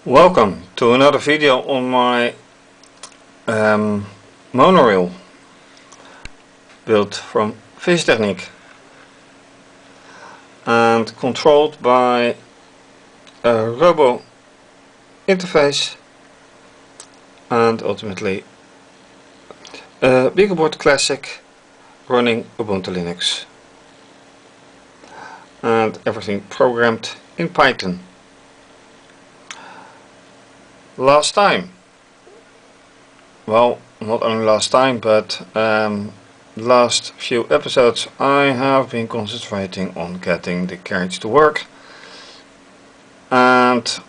Welcome to another video on my monorail built from fischertechnik and controlled by a robo interface and ultimately a BeagleBoard Classic running Ubuntu Linux, and everything programmed in Python. Last time, well, not only last time, but last few episodes I have been concentrating on getting the carriage to work and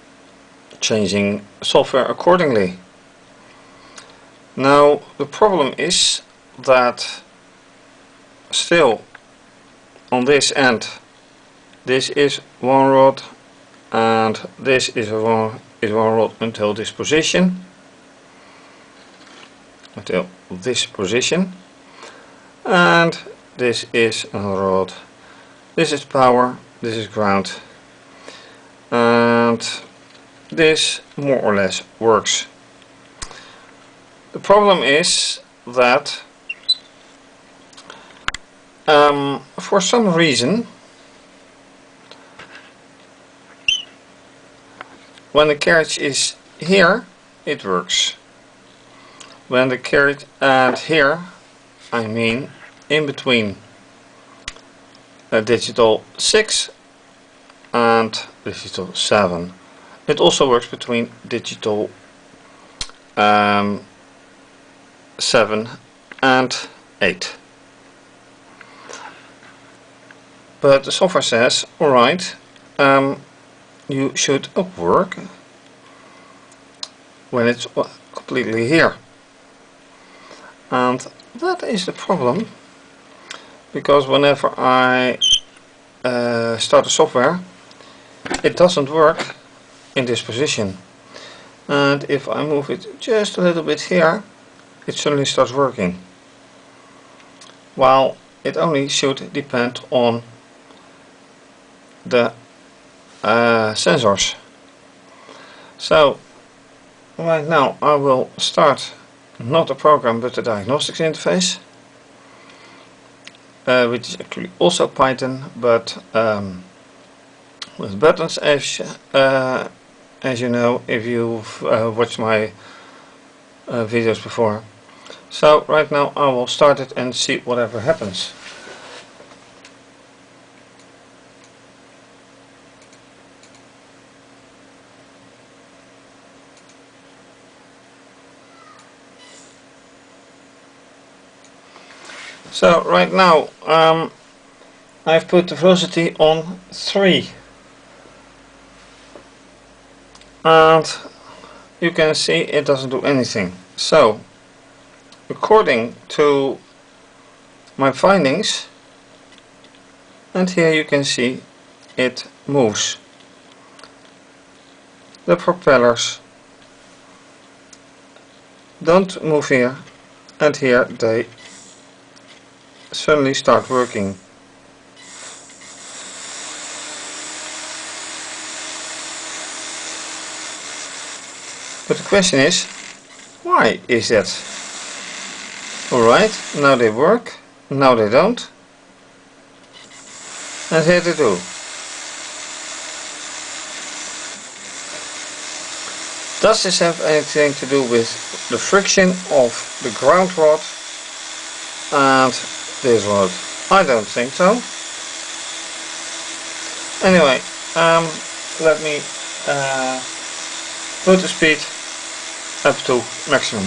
changing software accordingly. Now the problem is that still on this end this is one rod and this is one rod until this position, and this is another rod. This is power, this is ground, and this more or less works. The problem is that for some reason when the carriage is here it works. When the carriage and here, I mean in between a digital 6 and digital 7. It also works between digital 7 and 8. But the software says, alright, you should work when it's completely here. And that is the problem, because whenever I start the software it doesn't work in this position, and if I move it just a little bit here it suddenly starts working, while it only should depend on the sensors. So right now I will start not a program but a diagnostics interface, which is actually also Python, but with buttons, as you know if you've watched my videos before. So right now I will start it and see whatever happens. So right now I've put the velocity on 3, and you can see it doesn't do anything. So according to my findings, and here you can see it moves. The propellers don't move here, and here they suddenly start working. But the question is, why is that? Alright, now they work, now they don't, and here they do. Does this have anything to do with the friction of the ground rod and this rod? I don't think so. Anyway, let me put the speed up to maximum.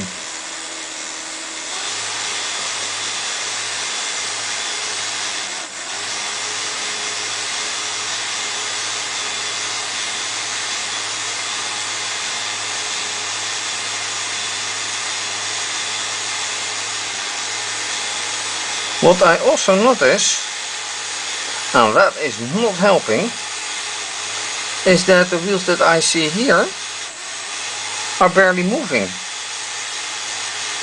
What I also notice, and that is not helping, is that the wheels that I see here are barely moving,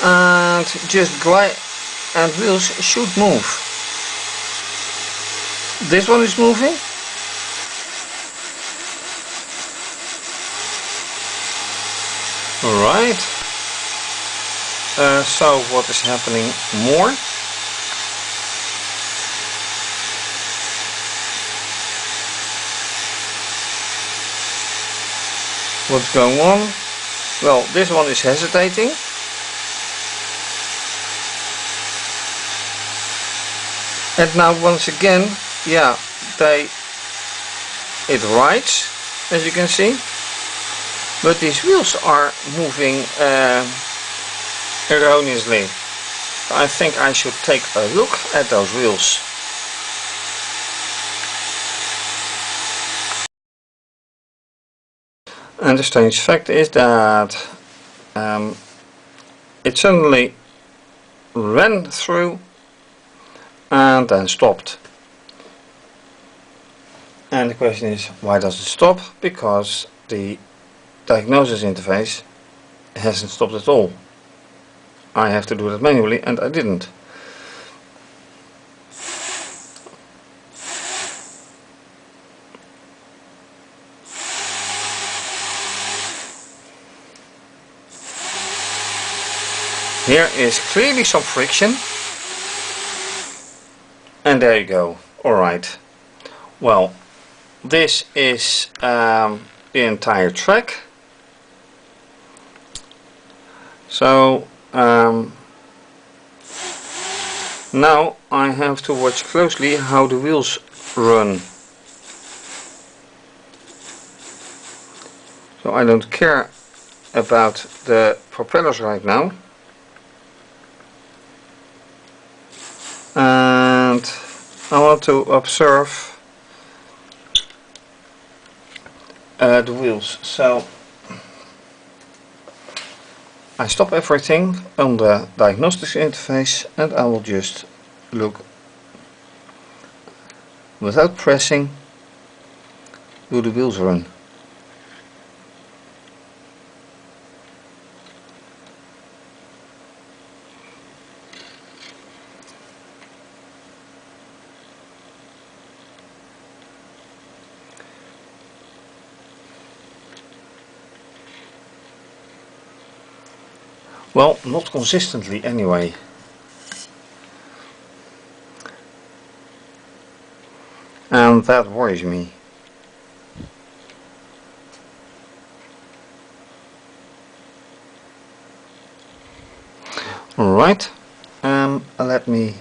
and just glide, and wheels should move. This one is moving, Alright, so what is happening more? What's going on? Well, this one is hesitating. And now once again, yeah, it rides, as you can see, but these wheels are moving erroneously. I think I should take a look at those wheels. And the strange fact is that it suddenly ran through and then stopped. And the question is, why does it stop? Because the diagnosis interface hasn't stopped at all. I have to do that manually, and I didn't. Here is clearly some friction, and there you go. Alright, well, this is the entire track. So now I have to watch closely how the wheels run. So I don't care about the propellers right now. And I want to observe the wheels. So I stop everything on the diagnostics interface and I will just look without pressing. Do the wheels run? Well, not consistently anyway. And that worries me. Alright, let me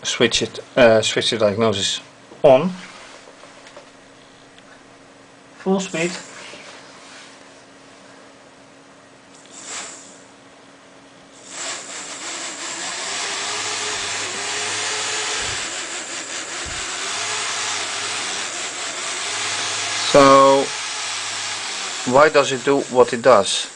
switch the diagnosis on. Full speed. So, why does it do what it does?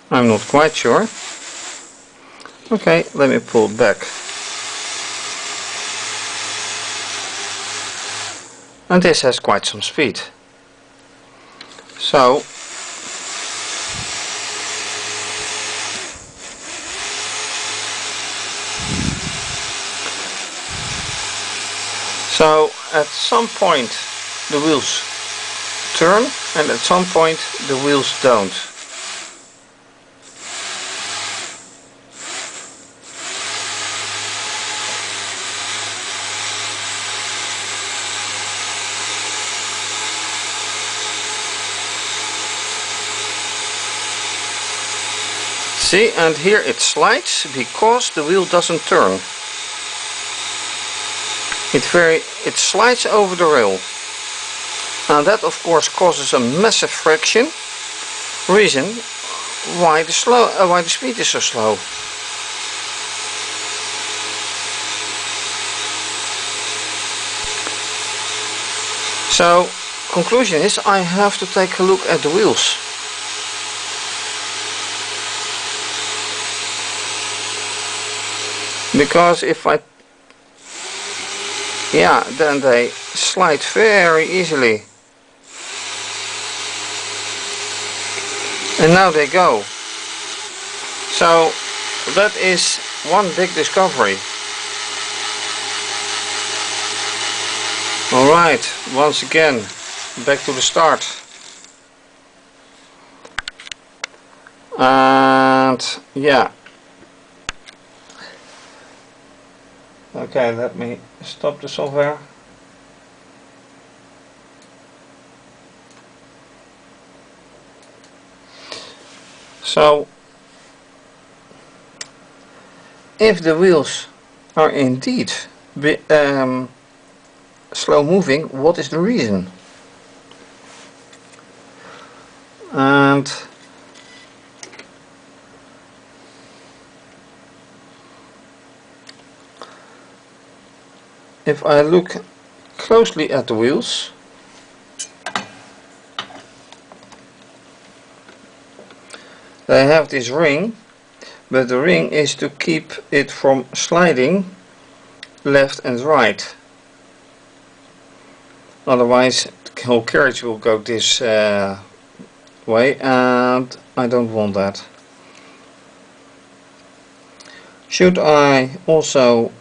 I'm not quite sure. Okay, let me pull it back. And this has quite some speed. So, at some point the wheels turn and at some point the wheels don't. See, and here it slides because the wheel doesn't turn. It slides over the rail. And that of course causes a massive friction. Reason why the speed is so slow. So, conclusion is I have to take a look at the wheels. Because if I, then they slide very easily. And now they go. So that is one big discovery. Alright, once again back to the start. And yeah. Okay, let me stop the software. So if the wheels are indeed slow moving, what is the reason? And if I look closely at the wheels, they have this ring, but the ring is to keep it from sliding left and right. Otherwise the whole carriage will go this way, and I don't want that. Should I also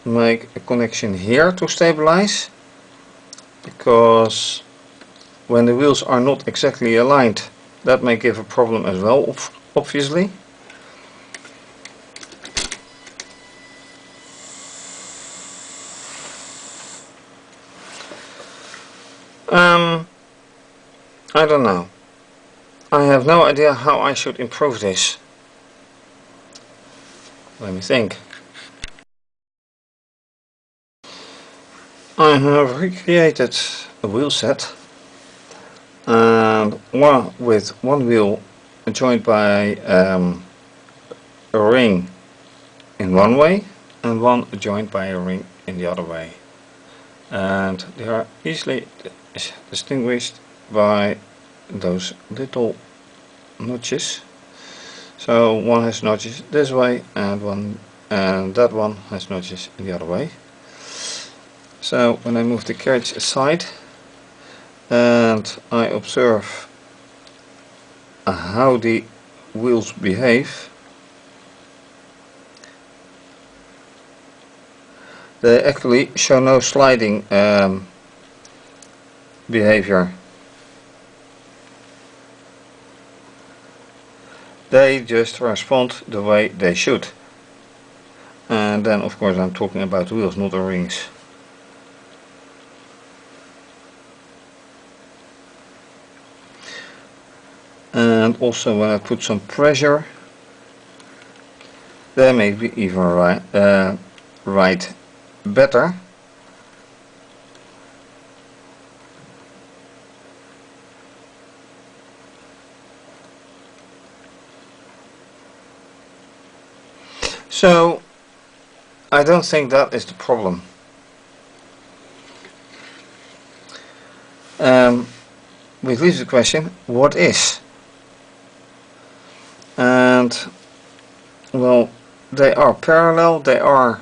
make a connection here to stabilize? Because when the wheels are not exactly aligned, that may give a problem as well, obviously. I don't know. I have no idea how I should improve this. Let me think. I have recreated a wheel set, and with one wheel joined by a ring in one way and one joined by a ring in the other way, and they are easily distinguished by those little notches. So one has notches this way and that one has notches in the other way. So when I move the carriage aside and I observe how the wheels behave, they actually show no sliding behavior. They just respond the way they should. And then of course I'm talking about the wheels, not the rings. And also when I put some pressure, they may be even right better. So I don't think that is the problem. Which leaves the question, what is? And well, they are parallel, they are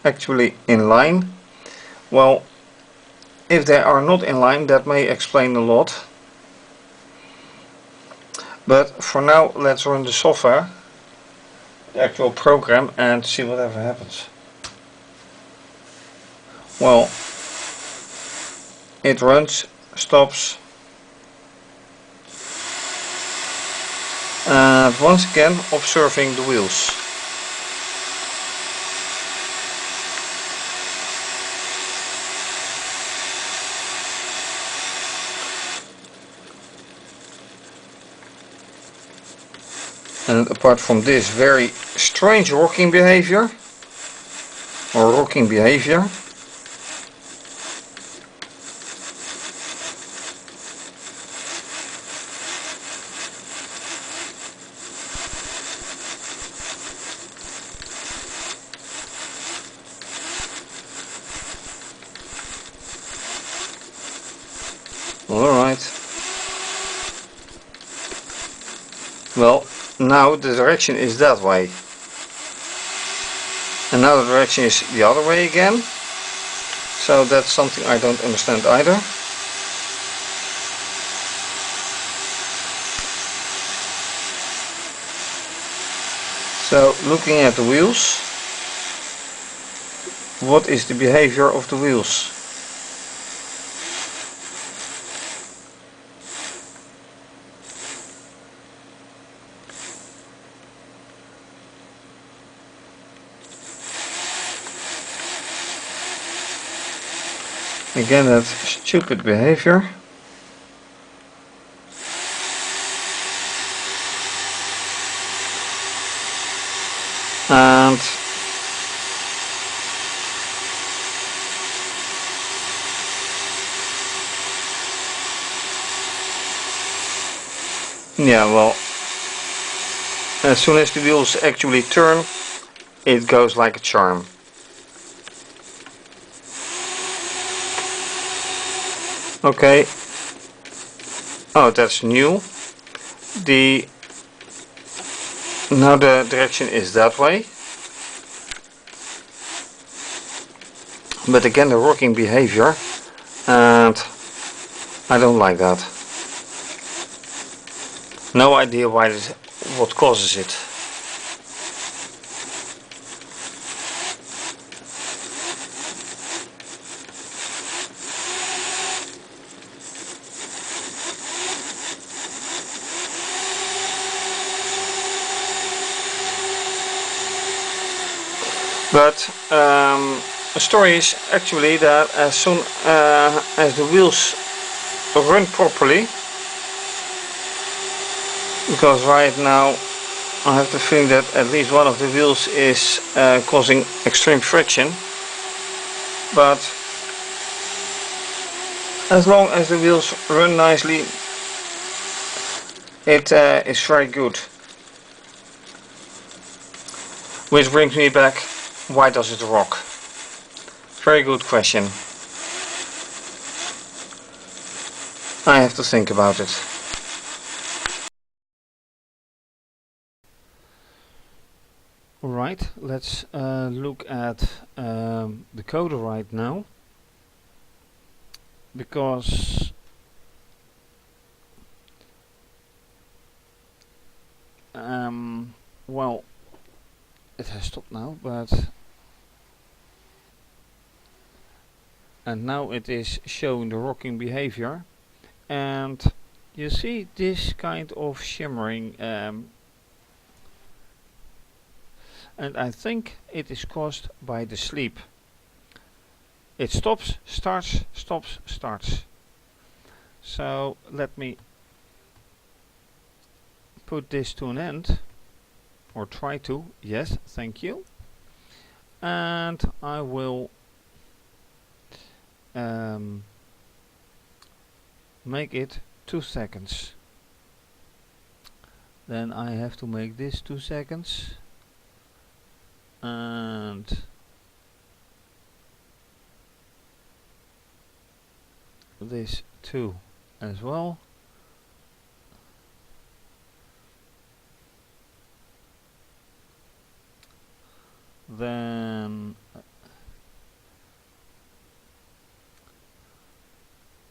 actually in line. Well, if they are not in line, that may explain a lot. But for now, let's run the software, the actual program, and see whatever happens. Well, it runs, stops, and once again observing the wheels. And apart from this very strange rocking behavior, alright. Well, now the direction is that way. And now the direction is the other way again. So that's something I don't understand either. So looking at the wheels, what is the behavior of the wheels. Again, that stupid behavior. And yeah, well, as soon as the wheels actually turn, it goes like a charm. Okay. Oh, that's new. Now the direction is that way. But again, the rocking behavior, and I don't like that. No idea what causes it. But the story is actually that as soon as the wheels run properly, because right now I have the feeling that at least one of the wheels is causing extreme friction, but as long as the wheels run nicely, it is very good. Which brings me back, why does it rock? Very good question. I have to think about it. Alright, let's look at the code right now. Because well, it has stopped now, and now it is showing the rocking behavior, and you see this kind of shimmering, and I think it is caused by the sleep. It stops, starts, stops, starts. So let me put this to an end, or try to. Yes, thank you. And I will make it 2 seconds. Then I have to make this 2 seconds, and this 2 as well. Then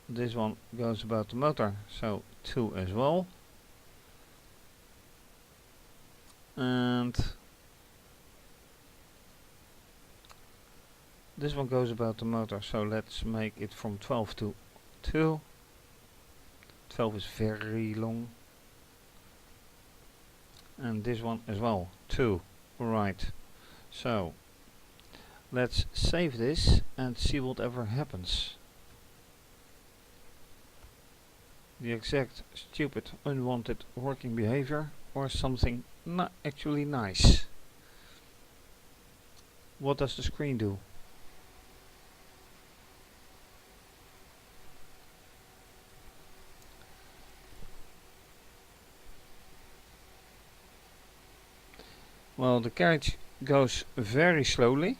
this one goes about the motor, so 2 as well. And this one goes about the motor, so let's make it from 12 to 2. 12 is very long. And this one as well, 2. Right. So let's save this and see whatever happens. The exact stupid unwanted working behavior, or something not actually nice. What does the screen do? Well, the carriage goes very slowly,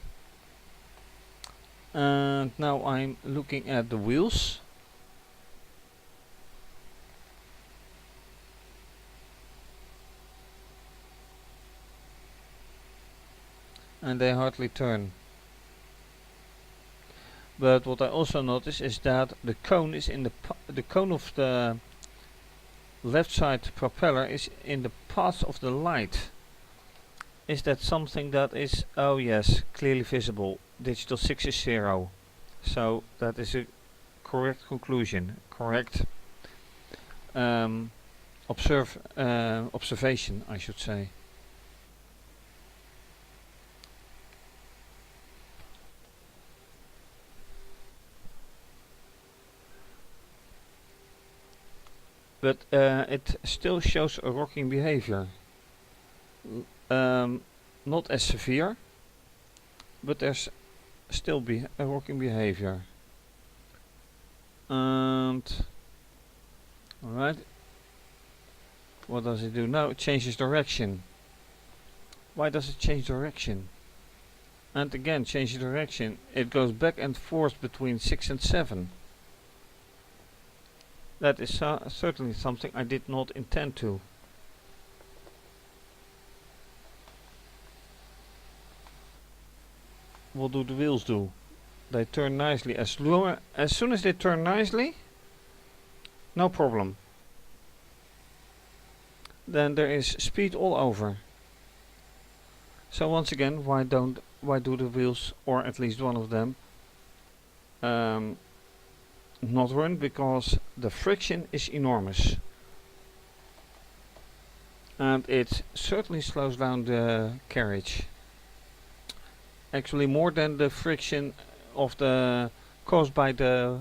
and now I'm looking at the wheels. And they hardly turn. But what I also notice is that the cone is in the cone of the left side propeller is in the path of the light. is that something that is, oh yes, clearly visible. Digital 6 is 0. So that is a correct conclusion, correct observation, I should say. But it still shows a rocking behavior. Not as severe, but there's still a rocking behavior. And alright, what does it do now? It changes direction. Why does it change direction? And again, change direction. It goes back and forth between 6 and 7. That is certainly something I did not intend to. What do the wheels do? They turn nicely. As soon as they turn nicely, no problem. Then there is speed all over. So once again, why do the wheels, or at least one of them, not run? Because the friction is enormous. And it certainly slows down the carriage. Actually more than the friction of the caused by the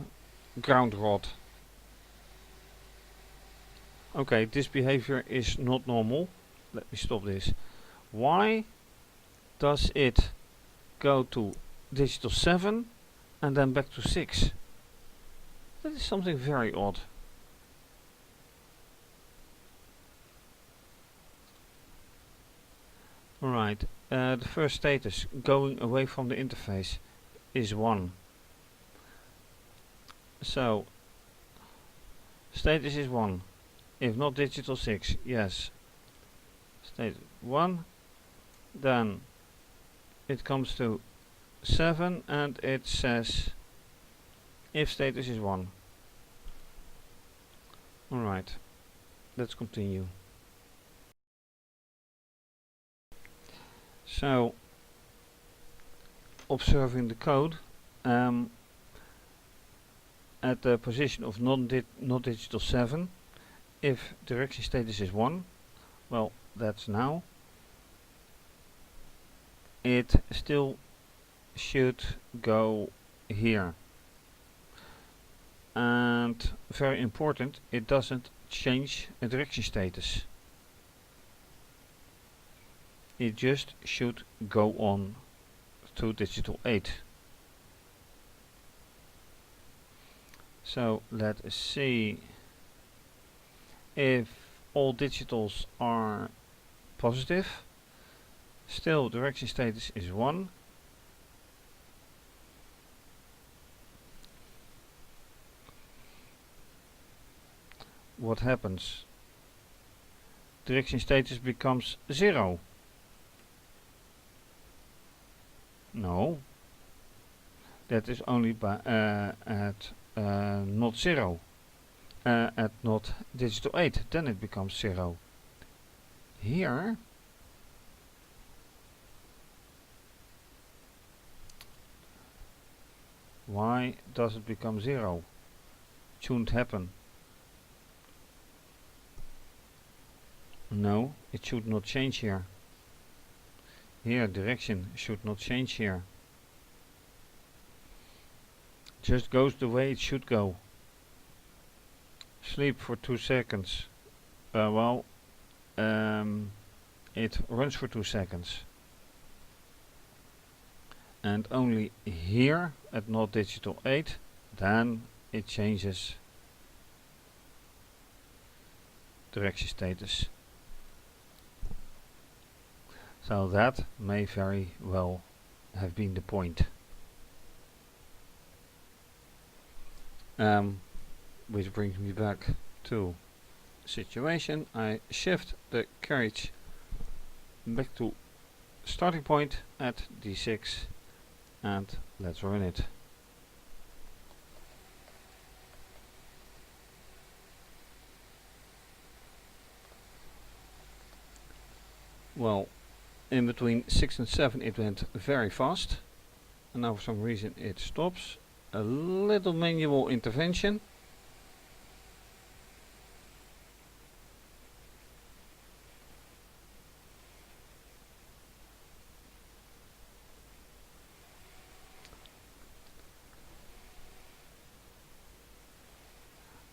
ground rod. Okay, this behavior is not normal. Let me stop this. Why does it go to digital 7 and then back to 6? That is something very odd. Alright, the first status, going away from the interface, is 1. So, status is 1. If not digital 6, yes. Status 1. Then it comes to 7 and it says if status is 1. Alright, let's continue. So, observing the code at the position of not digital 7, if direction status is 1, well, that's now, it still should go here. And very important, it doesn't change a direction status. It just should go on to digital 8. So let's see if all digitals are positive. Still direction status is 1. What happens? Direction status becomes 0. No, that is only by at not 0. At not digital 8, then it becomes 0. Here why does it become 0? It shouldn't happen. No, it should not change here. Here direction should not change here. Just goes the way it should go. Sleep for 2 seconds. It runs for 2 seconds. And only here at not digital 8, then it changes direction status. So that may very well have been the point. Which brings me back to situation. I shift the carriage back to starting point at D6 and let's run it. Well, in between 6 and 7 it went very fast, and now for some reason it stops. A little manual intervention.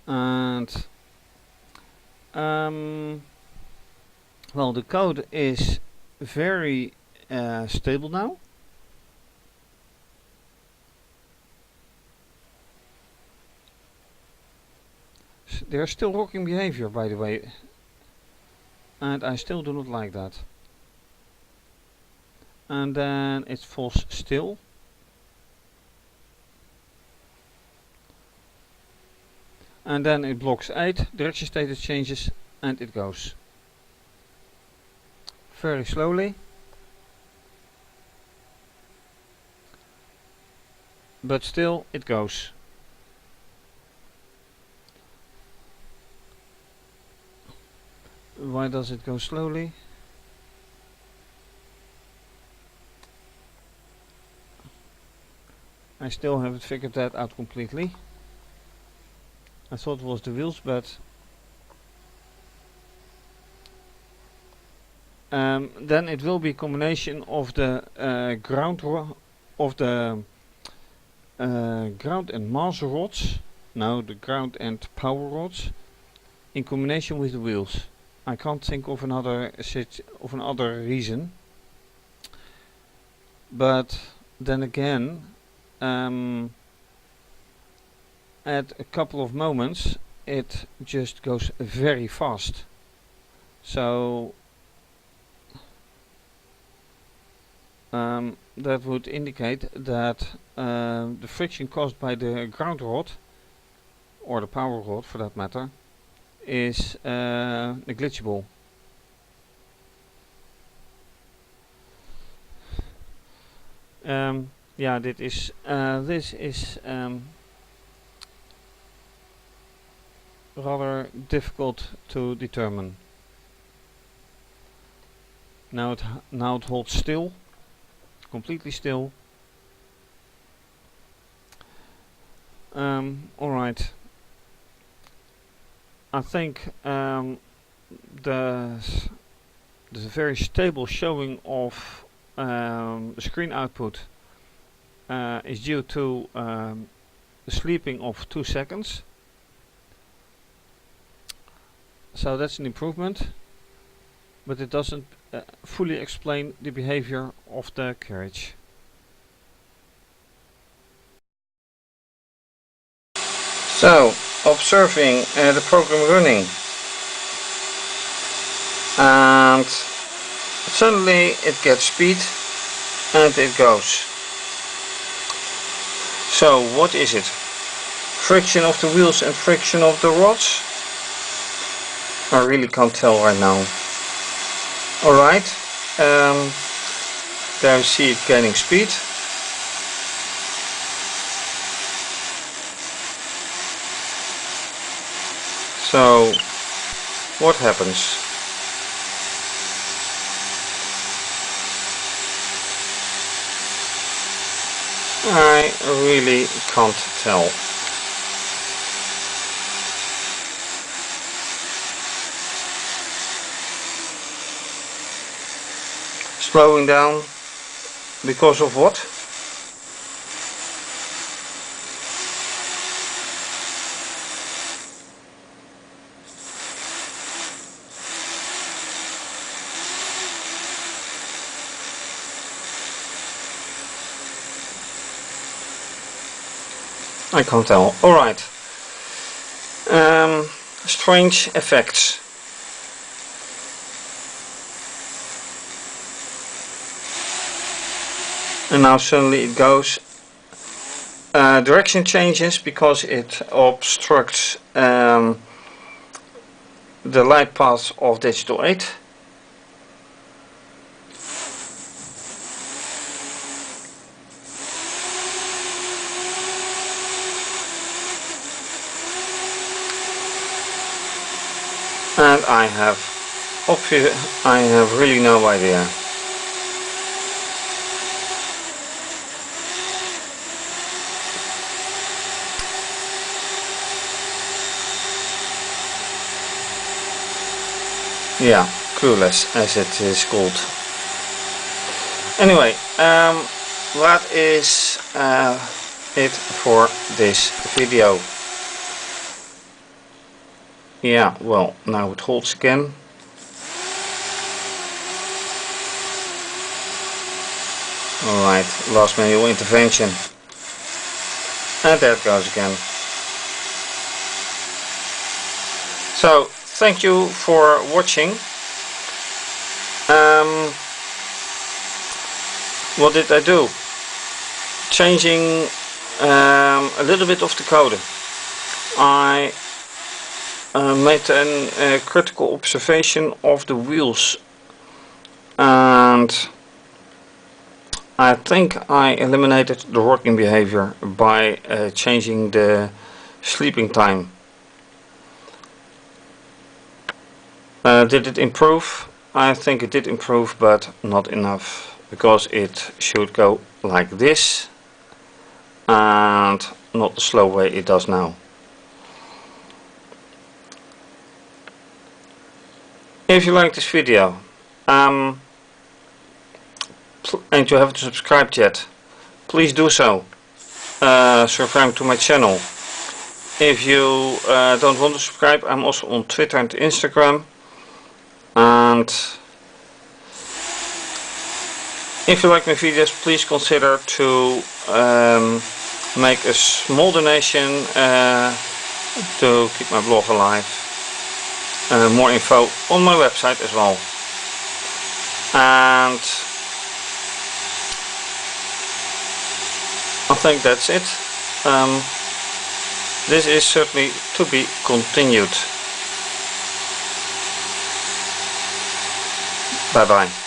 And well, the code is very stable now. There's still rocking behavior, by the way, and I still do not like that. And then it falls still. And then it blocks 8, direction status changes, and it goes. Very slowly. But still it goes. Why does it go slowly? I still haven't figured that out completely. I thought it was the wheels, but then it will be a combination of the ground and mass rods. No, the ground and power rods in combination with the wheels. I can't think of another reason. But then again, at a couple of moments it just goes very fast. So that would indicate that the friction caused by the ground rod, or the power rod for that matter, is negligible. Yeah, this is rather difficult to determine. Now it holds still, completely still. Alright. I think the very stable showing of the screen output is due to the sleeping of 2 seconds. So that's an improvement, but it doesn't fully explain the behavior of the carriage. So, observing the program running, and suddenly it gets speed and it goes. So what is it? Friction of the wheels and friction of the rods? I really can't tell right now. Alright, there you see it gaining speed. So what happens? I really can't tell. Slowing down because of what? I can't tell. Alright. Strange effects. And now suddenly it goes. Direction changes because it obstructs the light path of digital 8. And I have really no idea. Yeah, clueless as it is called. Anyway, that is it for this video. Yeah, well, now it holds again. Alright, last manual intervention. And there it goes again. So, thank you for watching. What did I do? Changing a little bit of the code. I made a critical observation of the wheels, and I think I eliminated the rocking behavior by changing the sleeping time. Did it improve? I think it did improve, but not enough, because it should go like this and not the slow way it does now. If you like this video and you haven't subscribed yet, please do so. Subscribe to my channel. If you don't want to subscribe, I'm also on Twitter and Instagram. And if you like my videos, please consider to make a small donation to keep my blog alive. More info on my website as well. And I think that's it. This is certainly to be continued. Bye bye.